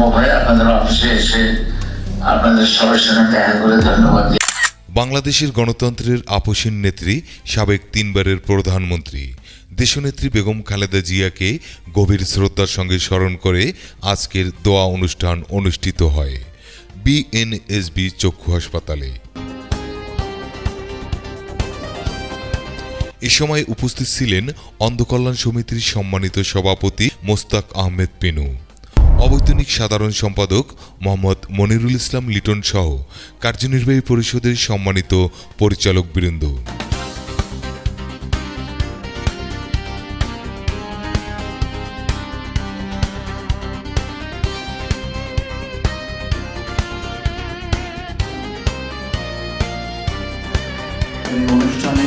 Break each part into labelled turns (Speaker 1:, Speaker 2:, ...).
Speaker 1: সম্ভব হয় আপনাদের অফিসে এসে আপনাদের সবার সঙ্গে দেখা করে ধন্যবাদ।
Speaker 2: বাংলাদেশের গণতন্ত্রের আপসীন নেত্রী, সাবেক 3 বারের প্রধানমন্ত্রী দেশনেত্রী বেগম খালেদা জিয়াকে গভীর শ্রদ্ধার সঙ্গে স্মরণ করে আজকের দোয়া অনুষ্ঠান অনুষ্ঠিত হয় বিএনএসবি চক্ষু হাসপাতালে। এ সময় উপস্থিত ছিলেন অন্ধকল্যাণ সমিতির সম্মানিত সভাপতি মোস্তাক আহমেদ পেনু, অবৈতনিক সাধারণ সম্পাদক মোহাম্মদ মনিরুল ইসলাম লিটন সহ কার্যনির্বাহী পরিষদের সম্মানিত পরিচালকবৃন্দ।
Speaker 3: অনুষ্ঠানে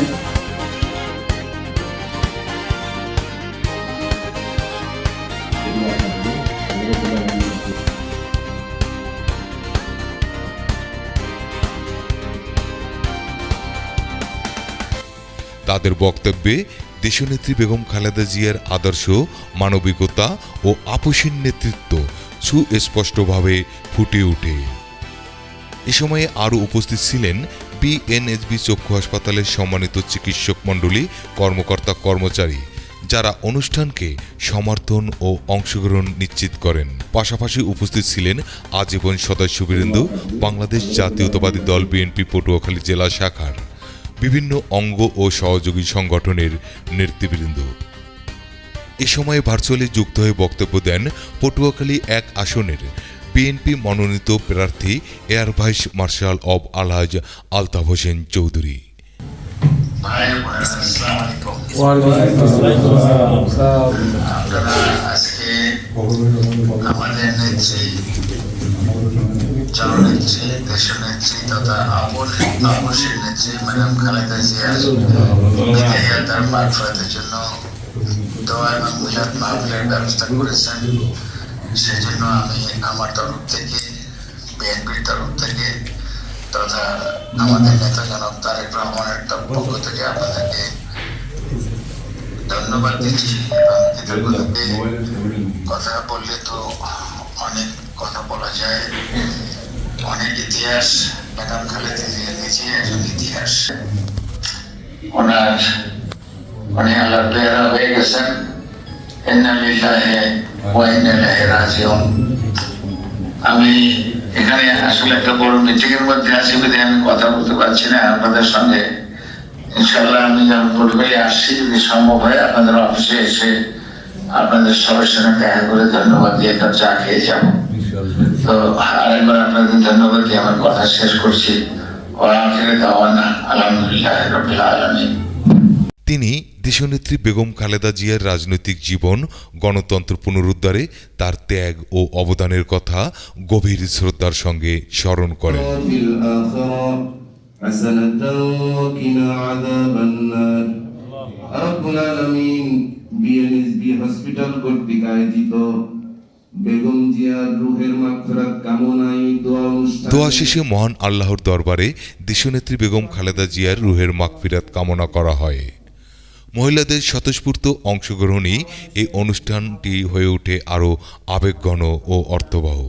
Speaker 2: তাদের বক্তব্যে দেশনেত্রী বেগম খালেদা জিয়ার আদর্শ, মানবিকতা ও আপসীন নেতৃত্ব সুস্পষ্টভাবে ফুটে ওঠে। এ সময়ে আরও উপস্থিত ছিলেন বিএনএসবি চক্ষু হাসপাতালের সম্মানিত চিকিৎসক মণ্ডলী, কর্মকর্তা কর্মচারী, যারা অনুষ্ঠানকে সমর্থন ও অংশগ্রহণ নিশ্চিত করেন। পাশাপাশি উপস্থিত ছিলেন আজীবন সদস্যবৃন্দ, বাংলাদেশ জাতীয়তাবাদী দল বিএনপি পটুয়াখালী জেলা শাখার বিভিন্ন অঙ্গ ও সহযোগী সংগঠনের নেতৃবৃন্দ। এ সময় ভার্চুয়ালি যুক্ত হয়ে বক্তব্য দেন পটুয়াখালী 1 আসনের বিএনপি মনোনীত প্রার্থী এয়ার ভাইস মার্শাল অব আলহাজ আলতাফ হোসেন চৌধুরী।
Speaker 1: আমাদের নেত্রী, জননেত্রী, দেশনেত্রী তথা আপসীন নেত্রী ম্যাডাম খালেদা জিয়ার তার মাগফিরাতের জন্য দোয়া এবং মিলাদ মাহফিলের ব্যবস্থা করেছেন। সেই জন্য আমি আমার তরফ থেকে, বিএনপির তরফ থেকে তথা আমাদের নেতা জনাব তারেক রহমানের পক্ষ থেকে আপনাদেরকে ধন্যবাদ দিচ্ছি এবং কৃতজ্ঞতা। কথা বললে তো অনেক কথা বলা যায়, অনেক ইতিহাস। ম্যাডাম খালেদা জিয়া নিজে একজন ইতিহাস। উনি আল্লাহর পেয়ারা হয়ে গেছেন। ইন্না লিল্লাহি ওয়া ইন্না ইলাইহি রাজিউন। আমি এখানে আসলে একটা বড় মিটিং এর মধ্যে আছি বলে আমি কথা বলতে পারছি না আপনাদের সঙ্গে। ইনশাআল্লাহ আমি যখন পটুয়াখালী আসছি, যদি সম্ভব হয় আপনাদের অফিসে এসে আপনাদের সবার সঙ্গে দেখা করে ধন্যবাদ দিয়ে একটা চা খেয়ে যাবো। তো আরেকবার আপনাদের ধন্যবাদ দিয়ে আমার কথা শেষ করছি। আলহামদুলিল্লাহ রাব্বিল আলামিন।
Speaker 2: তিনি দেশনেত্রী বেগম খালেদা জিয়ার রাজনৈতিক জীবন, গণতন্ত্র পুনরুদ্ধারে তার ত্যাগ ও অবদানের কথা গভীর শ্রদ্ধার সঙ্গে স্মরণ করেন।
Speaker 4: বিএনএসবি হসপিটাল কর্তৃক আয়োজিত বেগম জিয়ার রুহের মাগফিরাত কামনায়
Speaker 2: দোয়া শেষে মহান আল্লাহর দরবারে দেশনেত্রী বেগম খালেদা জিয়ার রুহের মাগফিরাত কামনা করা হয়। মহিলাদের স্বতঃস্ফূর্ত অংশগ্রহণেই এই অনুষ্ঠানটি হয়ে ওঠে আরও আবেগঘন ও অর্থবহ।